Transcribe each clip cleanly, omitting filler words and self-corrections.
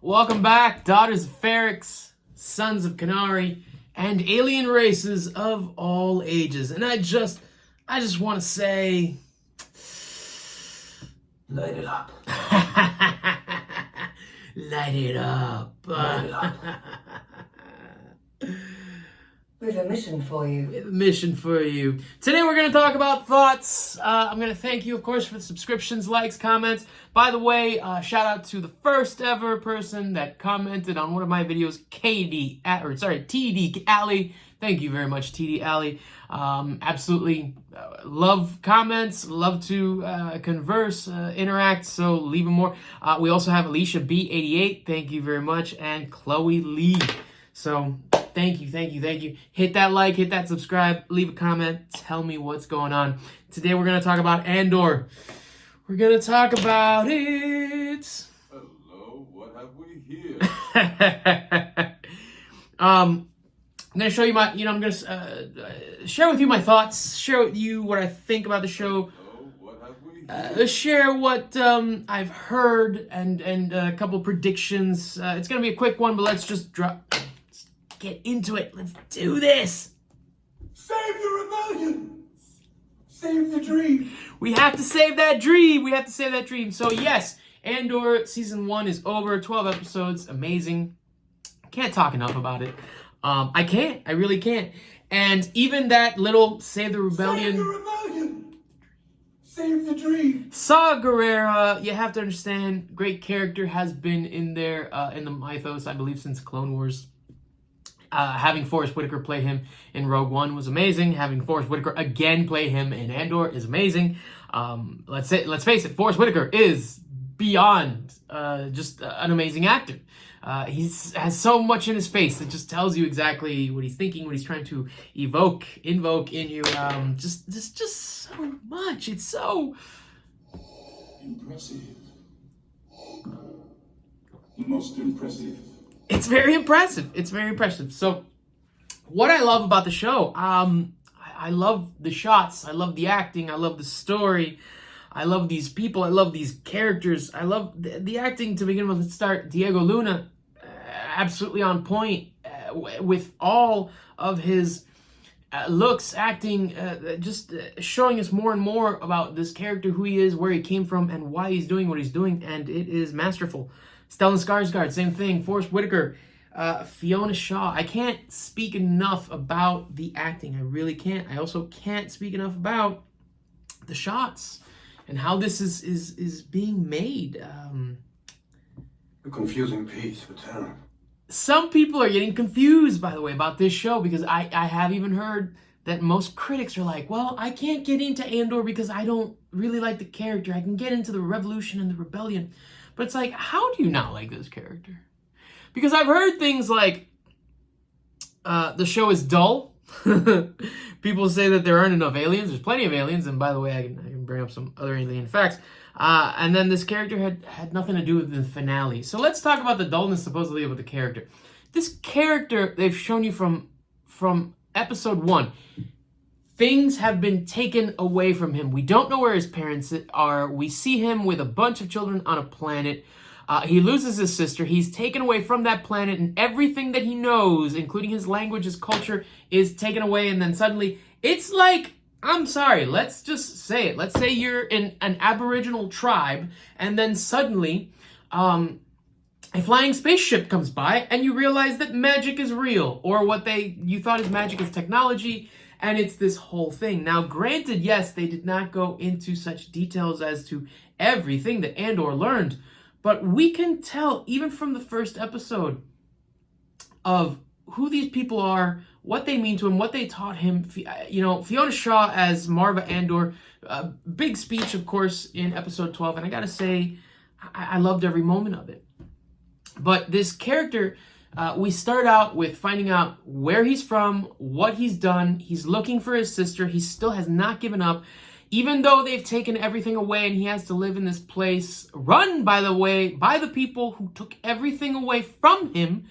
Welcome back, daughters of Ferrix, sons of Canary, and alien races of all ages. And I just want to say, light it up. Light it up. Light it up. We have a mission for you. We have a mission for you. Today we're going to talk about thoughts. I'm going to thank you, of course, for the subscriptions, likes, comments. By the way, shout out to the first ever person that commented on one of my videos, TD Alley. Thank you very much, TD Alley. Absolutely love comments, love to converse, interact, so leave them more. We also have Alicia B88. Thank you very much. And Chloe Lee. So thank you. Hit that like, hit that subscribe, leave a comment, tell me what's going on. Today we're going to talk about Andor. We're going to talk about it. Hello, what have we here? I'm going to show you my, I'm going to share with you my thoughts, share with you what I think about the show. Hello, what have we here? Share what I've heard and a couple predictions. It's going to be a quick one, but let's just get into it. Let's do this. Save the rebellion! Save the dream! We have to save that dream. So yes, Andor season 1 is over. 12 episodes. Amazing. Can't talk enough about it. I really can't. And even that little Save the Rebellion. Save the rebellion! Save the dream! Saw Gerrera, you have to understand, great character, has been in there in the mythos, I believe, since Clone Wars. Having Forrest Whitaker play him in Rogue One was amazing. Having Forrest Whitaker again play him in Andor is amazing. Let's face it, Forrest Whitaker is beyond just an amazing actor. He has so much in his face that just tells you exactly what he's thinking, what he's trying to invoke in you. Just so much. It's so Impressive. Most impressive. It's very impressive. So, what I love about the show, I love the shots, I love the acting, I love the story, I love these people, I love these characters, I love the acting to begin with. Let's start. Diego Luna, absolutely on point with all of his looks, acting, just showing us more and more about this character, who he is, where he came from, and why he's doing what he's doing, and it is masterful. Stellan Skarsgård, same thing. Forrest Whitaker, Fiona Shaw. I can't speak enough about the acting. I really can't. I also can't speak enough about the shots and how this is being made. A confusing piece for Terran. Some people are getting confused, by the way, about this show, because I have even heard that most critics are like, well, I can't get into Andor because I don't really like the character. I can get into the revolution and the rebellion. But it's like, how do you not like this character? Because I've heard things like, the show is dull. People say that there aren't enough aliens. There's plenty of aliens. And by the way, I can bring up some other alien facts. And then this character had nothing to do with the finale. So let's talk about the dullness supposedly about the character. This character, they've shown you from episode 1. Things have been taken away from him. We don't know where his parents are. We see him with a bunch of children on a planet. He loses his sister. He's taken away from that planet, and everything that he knows, including his language, his culture, is taken away. And then suddenly, it's like, I'm sorry, let's just say it. Let's say you're in an Aboriginal tribe, and then suddenly, a flying spaceship comes by, and you realize that magic is real, or what you thought is magic is technology. And it's this whole thing. Now, granted, yes, they did not go into such details as to everything that Andor learned, but we can tell, even from the first episode, of who these people are, what they mean to him, what they taught him. Fiona Shaw as Marva Andor, big speech, of course, in episode 12, and I gotta say, I loved every moment of it. But this character, we start out with finding out where he's from, what he's done. He's looking for his sister. He still has not given up, even though they've taken everything away and he has to live in this place run, by the way, by the people who took everything away from him.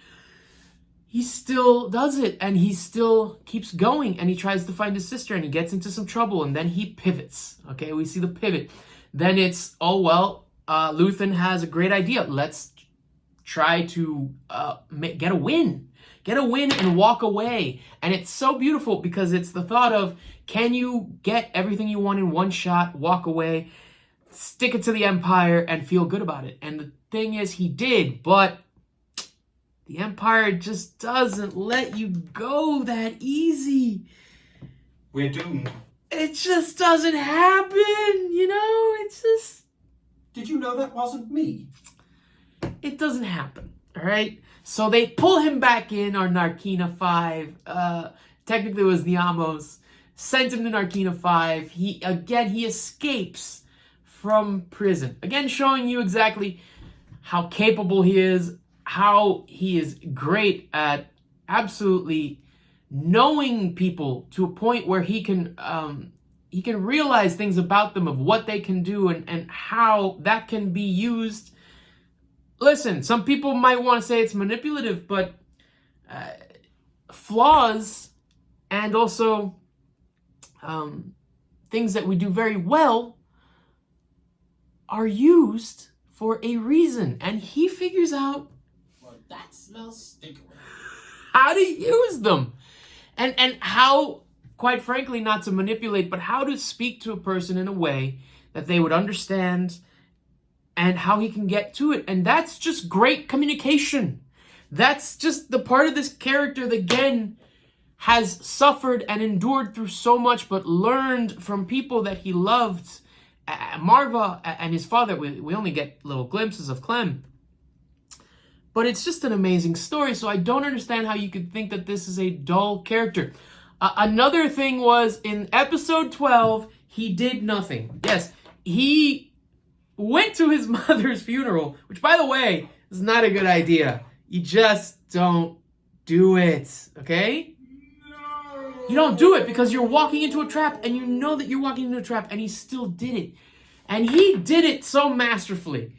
He still does it, and he still keeps going, and he tries to find his sister, and he gets into some trouble, and then he pivots. Okay, we see the pivot. Then it's, oh, well, Luthen has a great idea. Let's try to get a win. Get a win and walk away. And it's so beautiful because it's the thought of, can you get everything you want in one shot, walk away, stick it to the Empire, and feel good about it? And the thing is, he did, but the Empire just doesn't let you go that easy. We're doomed. It just doesn't happen, you know? It's just... Did you know that wasn't me? It doesn't happen, all right? So they pull him back in on Narkina 5. Technically it was Niamos. Sent him to Narkina 5. He escapes from prison. Again, showing you exactly how capable he is, how he is great at absolutely knowing people to a point where he can realize things about them, of what they can do, and how that can be used. Listen, some people might want to say it's manipulative, but flaws and also things that we do very well are used for a reason. And he figures out, Well, that smells stinky. how to use them. And how, quite frankly, not to manipulate, but how to speak to a person in a way that they would understand, and how he can get to it. And that's just great communication. That's just the part of this character that, again, has suffered and endured through so much, but learned from people that he loved. Marva and his father, we only get little glimpses of Clem. But it's just an amazing story, so I don't understand how you could think that this is a dull character. Another thing was, in episode 12, he did nothing. Yes, he went to his mother's funeral, which, by the way, is not a good idea. You just don't do it, okay? No. You don't do it because you're walking into a trap, and you know that you're walking into a trap, and he still did it. And he did it so masterfully.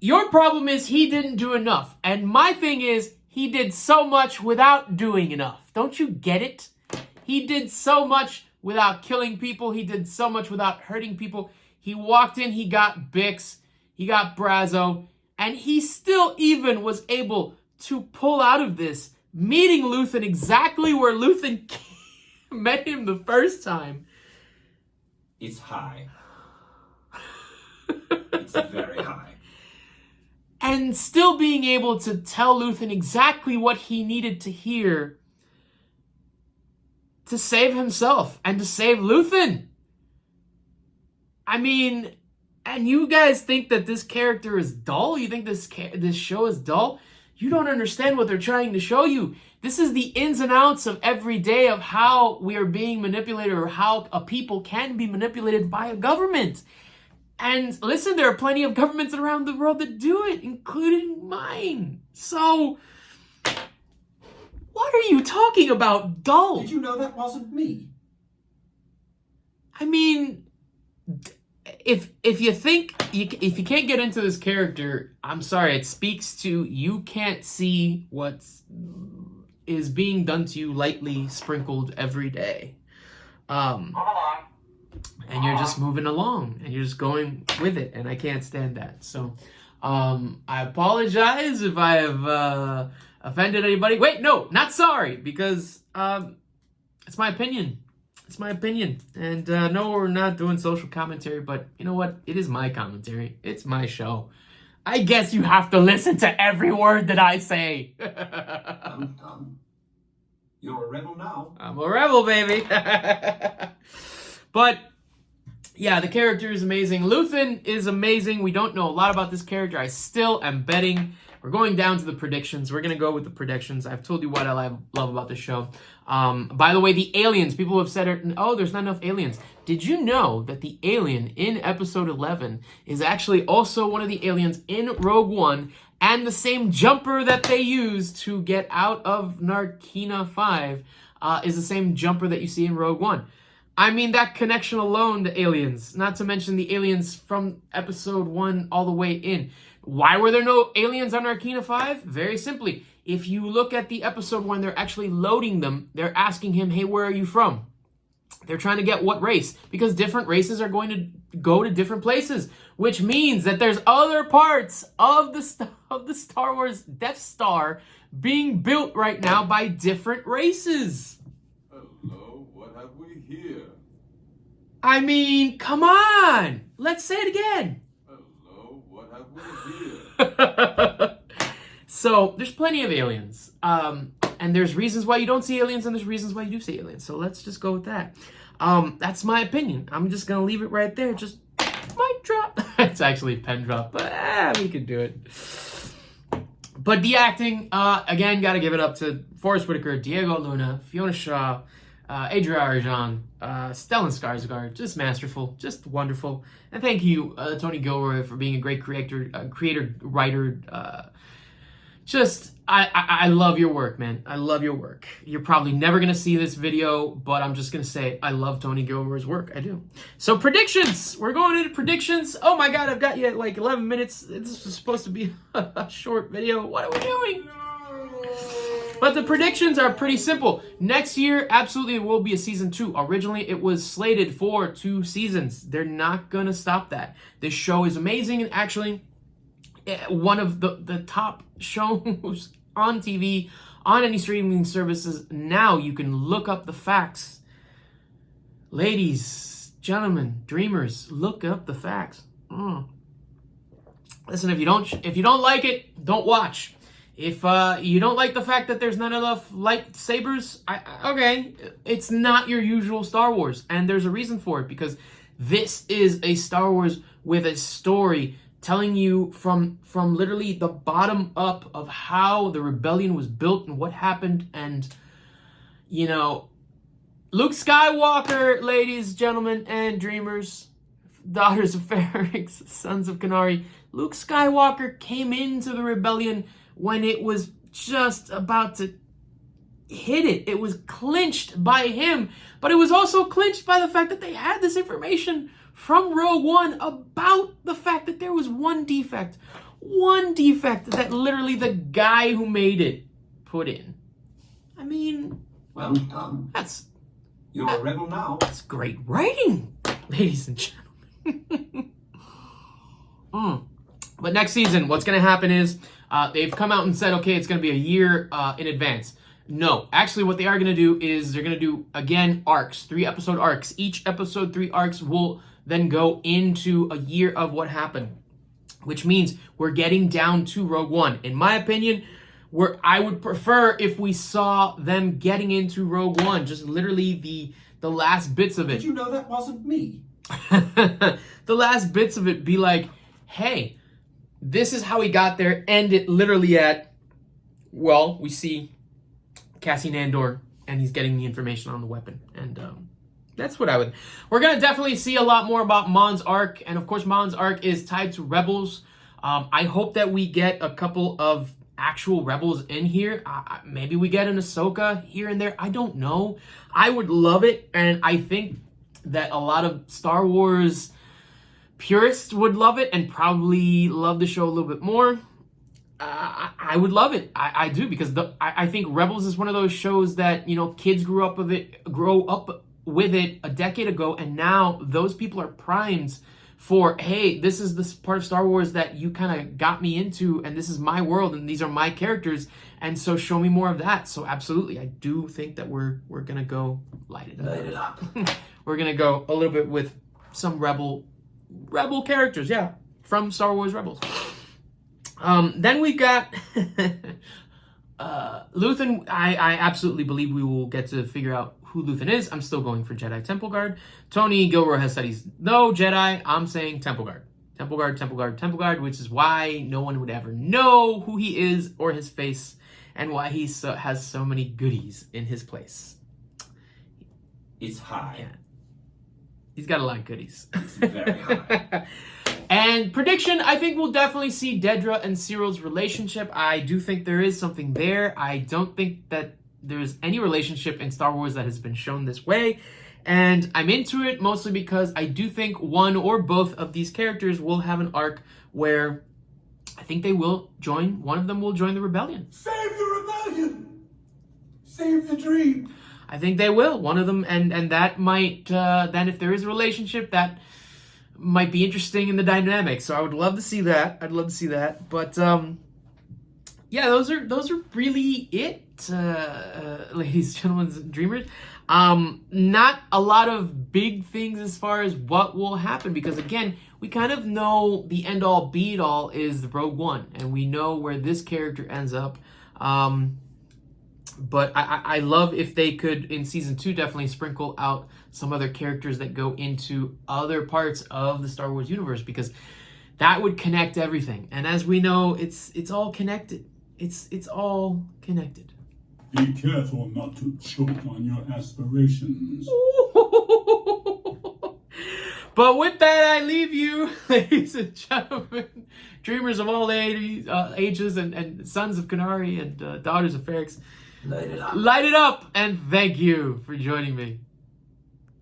Your problem is he didn't do enough. And my thing is, he did so much without doing enough. Don't you get it? He did so much without killing people. He did so much without hurting people. He walked in, he got Bix, he got Brazo, and he still even was able to pull out of this, meeting Luthen exactly where Luthen met him the first time. It's high. It's very high. And still being able to tell Luthen exactly what he needed to hear to save himself and to save Luthen. I mean, and you guys think that this character is dull? You think this show is dull? You don't understand what they're trying to show you. This is the ins and outs of every day of how we are being manipulated, or how a people can be manipulated by a government. And listen, there are plenty of governments around the world that do it, including mine. So, what are you talking about, dull? Did you know that wasn't me? I mean, if you think if you can't get into this character, I'm sorry. It speaks to you can't see what is being done to you lightly sprinkled every day. And you're just moving along, and you're just going with it, and I can't stand that. So, I apologize if I have offended anybody. Wait, no, not sorry, because it's my opinion. It's my opinion. And no, we're not doing social commentary, but you know what? It is my commentary. It's my show. I guess you have to listen to every word that I say. You're a rebel now. I'm a rebel, baby. But yeah, the character is amazing. Luthen is amazing. We don't know a lot about this character. I still am betting. We're going down to the predictions. We're going to go with the predictions. I've told you what I love about this show. By the way, the aliens. People have said, oh, there's not enough aliens. Did you know that the alien in episode 11 is actually also one of the aliens in Rogue One, and the same jumper that they use to get out of Narkina 5 is the same jumper that you see in Rogue One? I mean, that connection alone, the aliens, not to mention the aliens from episode 1 all the way in. Why were there no aliens on Narkina 5? Very simply, if you look at the episode when they're actually loading them, they're asking him, hey, where are you from? They're trying to get what race? Because different races are going to go to different places, which means that there's other parts of the Star Wars Death Star being built right now by different races. Hello, what have we here? I mean, come on. Let's say it again. Hello, what have we here? So there's plenty of aliens. And there's reasons why you don't see aliens and there's reasons why you do see aliens. So let's just go with that. That's my opinion. I'm just going to leave it right there. Just mic drop. It's actually a pen drop, but we could do it. But the acting, again, got to give it up to Forrest Whitaker, Diego Luna, Fiona Shaw, Adria Arjun, Stellan Skarsgård. Just masterful, just wonderful. And thank you, Tony Gilroy, for being a great creator, writer. I love your work, man. I love your work. You're probably never going to see this video, but I'm just going to say I love Tony Gilroy's work. I do. So predictions. We're going into predictions. Oh my God, I've got you at like 11 minutes. This was supposed to be a short video. What are we doing? But the predictions are pretty simple. Next year, absolutely, it will be a season 2. Originally, it was slated for 2 seasons. They're not going to stop that. This show is amazing, and actually one of the top shows on TV, on any streaming services. Now you can look up the facts. Ladies, gentlemen, dreamers, look up the facts. Listen, if you don't like it, don't watch. If you don't like the fact that there's not enough lightsabers, okay, it's not your usual Star Wars, and there's a reason for it, because this is a Star Wars with a story telling you from literally the bottom up of how the rebellion was built and what happened. And, you know, Luke Skywalker, ladies, gentlemen, and dreamers, daughters of Ferrix, sons of Kenari, Luke Skywalker came into the rebellion when it was just about to hit it. It was clinched by him, but it was also clinched by the fact that they had this information from Rogue One about the fact that there was one defect that literally the guy who made it put in. I mean, Well done. You're a rebel now. That's great writing, ladies and gentlemen. But next season, what's going to happen is they've come out and said, okay, it's going to be a year in advance. No, actually what they are going to do is they're going to do, again, arcs, 3-episode arcs. Each episode, 3 arcs will then go into a year of what happened, which means we're getting down to Rogue One. In my opinion, I would prefer if we saw them getting into Rogue One, just literally the last bits of it. Did you know that wasn't me? The last bits of it be like, hey, this is how he got there, end it literally at, well, we see Cassian Andor, and he's getting the information on the weapon, and that's what I would. We're going to definitely see a lot more about Mon's arc. And of course, Mon's arc is tied to Rebels. I hope that we get a couple of actual Rebels in here. Maybe we get an Ahsoka here and there. I don't know. I would love it. And I think that a lot of Star Wars purists would love it and probably love the show a little bit more. I would love it. I do, because I think Rebels is one of those shows that, you know, kids grow up with it a decade ago, and now those people are primed for, hey, this is this part of Star Wars that you kind of got me into, and this is my world, and these are my characters, and so show me more of that. So absolutely, I do think that we're gonna go light it up. We're gonna go a little bit with some rebel characters, yeah, from Star Wars Rebels. Then we've got Luthen. I absolutely believe we will get to figure out who Luthen is. I'm still going for Jedi Temple Guard. Tony Gilroy has said he's no Jedi. I'm saying Temple Guard. Temple Guard, which is why no one would ever know who he is or his face, and why he has so many goodies in his place. It's high. Yeah. He's got a lot of goodies. It's very high. And prediction, I think we'll definitely see Dedra and Cyril's relationship. I do think there is something there. I don't think that there's any relationship in Star Wars that has been shown this way. And I'm into it mostly because I do think one or both of these characters will have an arc where I think they will join, one of them will join the rebellion. Save the rebellion! Save the dream! I think they will. One of them, and that might then if there is a relationship, that might be interesting in the dynamic. So I would love to see that. I'd love to see that. But yeah, those are really it, ladies, gentlemen, dreamers. Not a lot of big things as far as what will happen, because again, we kind of know the end all be all is the Rogue One, and we know where this character ends up. But I love if they could, in season 2, definitely sprinkle out some other characters that go into other parts of the Star Wars universe, because that would connect everything. And as we know, it's all connected. It's all connected. Be careful not to choke on your aspirations. But with that, I leave you, ladies and gentlemen, dreamers of all ages and sons of Kenari and daughters of Ferrix. Light it up. Light it up, and thank you for joining me.